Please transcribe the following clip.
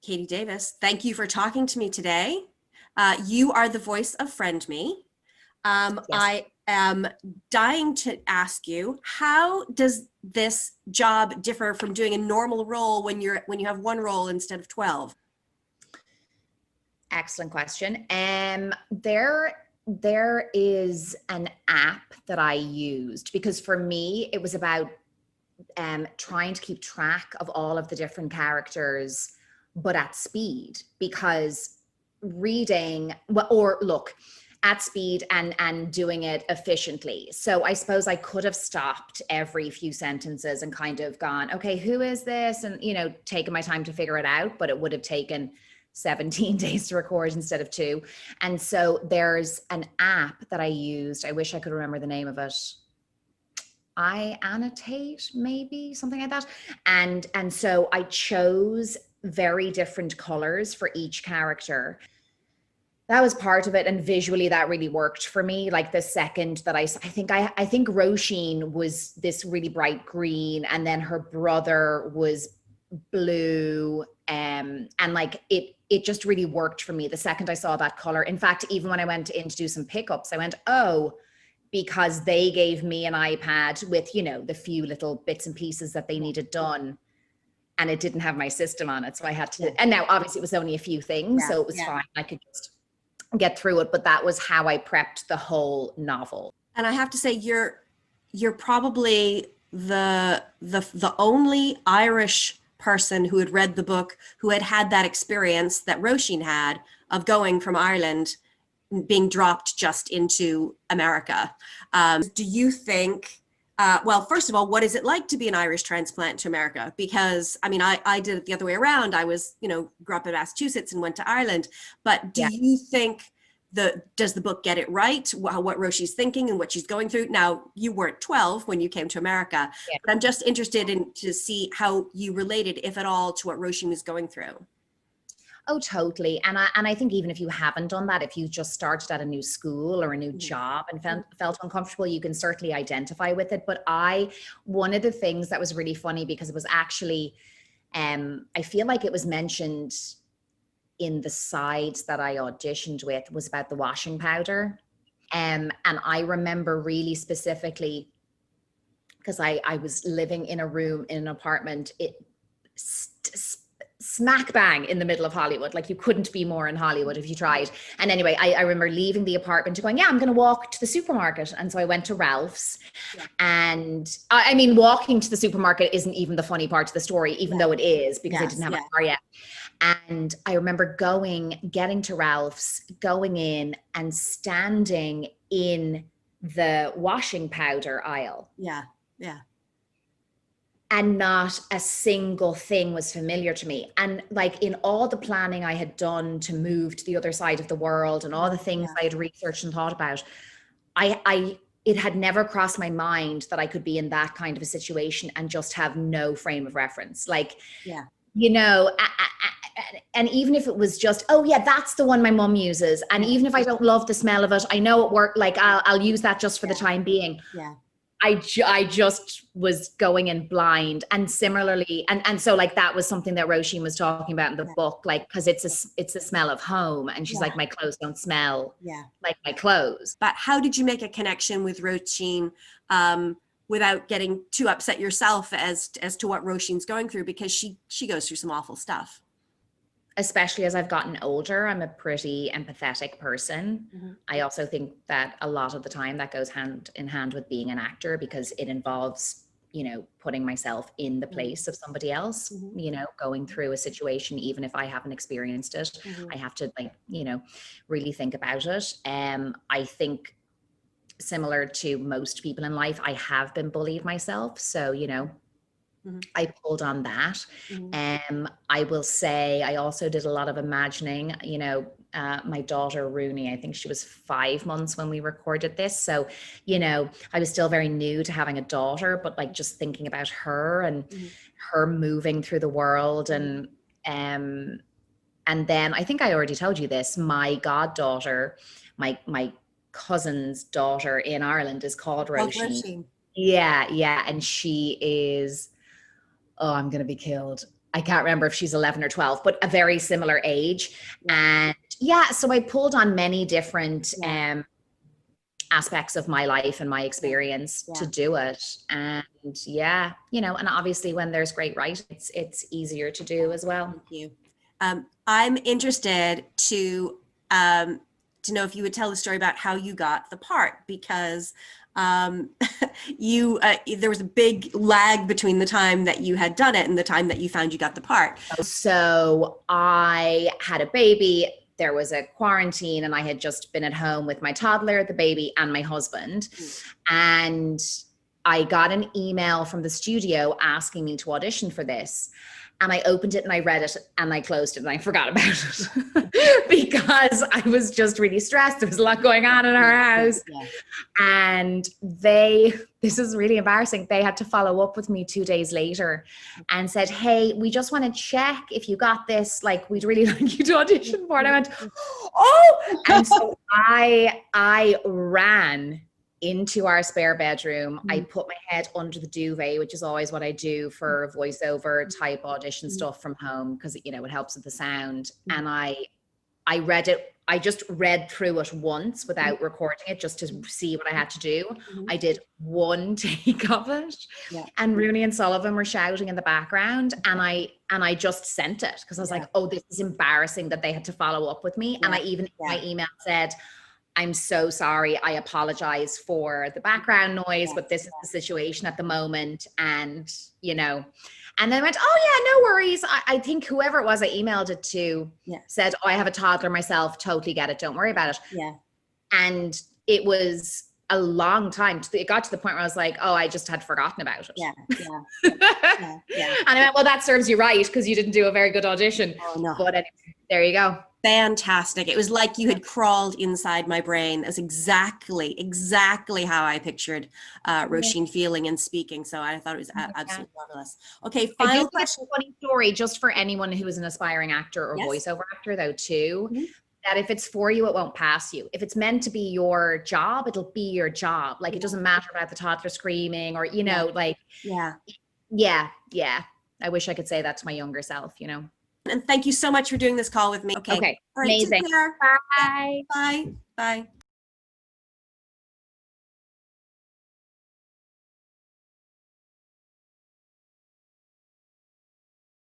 Katy Davis. Thank you for talking to me today. You are the voice of Friend Me. Yes. I am dying to ask you, how does this job differ from doing a normal role when you have one role instead of 12? Excellent question. There is an app that I used because for me it was about trying to keep track of all of the different characters, but at speed, because reading at speed and doing it efficiently. So I suppose I could have stopped every few sentences and kind of gone, okay, who is this? And, taken my time to figure it out, but it would have taken 17 days to record instead of 2. And so there's an app that I used. I wish I could remember the name of it. I annotate, maybe something like that. And so I chose very different colors for each character. That was part of it, and visually that really worked for me. Like the second that I think Roisin was this really bright green, and then her brother was blue, and like it just really worked for me the second I saw that color. In fact, even when I went in to do some pickups, I went, oh, because they gave me an iPad with, the few little bits and pieces that they needed done, and it didn't have my system on it. So I had to, and now obviously it was only a few things, so it was fine. I could just get through it, but that was how I prepped the whole novel. And I have to say, you're probably the only Irish person who had read the book who had that experience that Roisin had of going from Ireland, being dropped just into America. Do you think, well, first of all, what is it like to be an Irish transplant to America? Because I did it the other way around. I was, grew up in Massachusetts and went to Ireland. But do you think does the book get it right? What Roisin's thinking and what she's going through? Now, you weren't 12 when you came to America, but I'm just interested to see how you related, if at all, to what Roisin was going through. Oh, totally. And I think even if you haven't done that, if you just started at a new school or a new job and felt uncomfortable, you can certainly identify with it. But one of the things that was really funny, because it was actually, I feel like it was mentioned in the sides that I auditioned with, was about the washing powder. And I remember really specifically, because I was living in a room in an apartment, smack bang in the middle of Hollywood. Like, you couldn't be more in Hollywood if you tried. And anyway, I remember leaving the apartment and going, I'm going to walk to the supermarket. And so I went to Ralph's. And walking to the supermarket isn't even the funny part of the story, even though it is, because I didn't have a car yet. And I remember getting to Ralph's, going in and standing in the washing powder aisle. Yeah. And not a single thing was familiar to me. And like, in all the planning I had done to move to the other side of the world and all the things I had researched and thought about, it had never crossed my mind that I could be in that kind of a situation and just have no frame of reference. Like, and even if it was just, that's the one my mum uses. And even if I don't love the smell of it, I know it worked. Like, I'll use that just for the time being. Yeah. I just was going in blind. And similarly, and so like, that was something that Roisin was talking about in the book, like, because it's the smell of home. And she's like, my clothes don't smell like my clothes. But how did you make a connection with Roisin without getting too upset yourself as to what Roisin's going through? Because she goes through some awful stuff. Especially as I've gotten older, I'm a pretty empathetic person. Mm-hmm. I also think that a lot of the time that goes hand in hand with being an actor, because it involves, putting myself in the place of somebody else, going through a situation, even if I haven't experienced it. Mm-hmm. I have to really think about it. I think, similar to most people in life, I have been bullied myself. So, I pulled on that. I will say I also did a lot of imagining. My daughter Rooney, I think she was 5 months when we recorded this. So, I was still very new to having a daughter, but like, just thinking about her and her moving through the world. And then I think I already told you this, my goddaughter, my cousin's daughter in Ireland is called Roisin. Yeah. And she is, I'm going to be killed. I can't remember if she's 11 or 12, but a very similar age. And yeah, so I pulled on many different aspects of my life and my experience to do it. And yeah, you know, and obviously when there's great writing, it's easier to do as well. Thank you. I'm interested to know if you would tell the story about how you got the part, because you there was a big lag between the time that you had done it and the time that you found you got the part. So I had a baby. There was a quarantine and I had just been at home with my toddler, the baby, and my husband. And I got an email from the studio asking me to audition for this. And I opened it and I read it and I closed it and I forgot about it because I was just really stressed. There was a lot going on in our house. And this is really embarrassing. They had to follow up with me 2 days later and said, hey, we just want to check if you got this. Like, we'd really like you to audition for it. I went, oh! And so I ran into our spare bedroom. I put my head under the duvet, which is always what I do for voiceover type audition stuff from home, because, you know, it helps with the sound. And I read it. I just read through it once without recording it, just to see what I had to do. I did one take of it, and Rooney and Sullivan were shouting in the background, and I just sent it because I was like, oh, this is embarrassing that they had to follow up with me. And I even in my email said, I'm so sorry. I apologize for the background noise, but this is the situation at the moment. And, you know, and then I went, oh yeah, no worries. I think whoever it was I emailed it to said, oh, I have a toddler myself. Totally get it. Don't worry about it. And it was a long time. It got to the point where I was like, oh, I just had forgotten about it. And I went, well, that serves you right, because you didn't do a very good audition. Oh, no. But anyway, there you go. Fantastic. It was like you had crawled inside my brain. As exactly how I pictured Roisin feeling and speaking. So I thought it was absolutely marvelous. Okay, final question. A funny story, just for anyone who is an aspiring actor or voiceover actor, though, too, that if it's for you, it won't pass you. If it's meant to be your job, it'll be your job. Like, it doesn't matter about the toddler screaming or, you know, like, I wish I could say that to my younger self, you know. And thank you so much for doing this call with me. Okay. Okay. All right, amazing. Take care. Bye. Bye. Bye.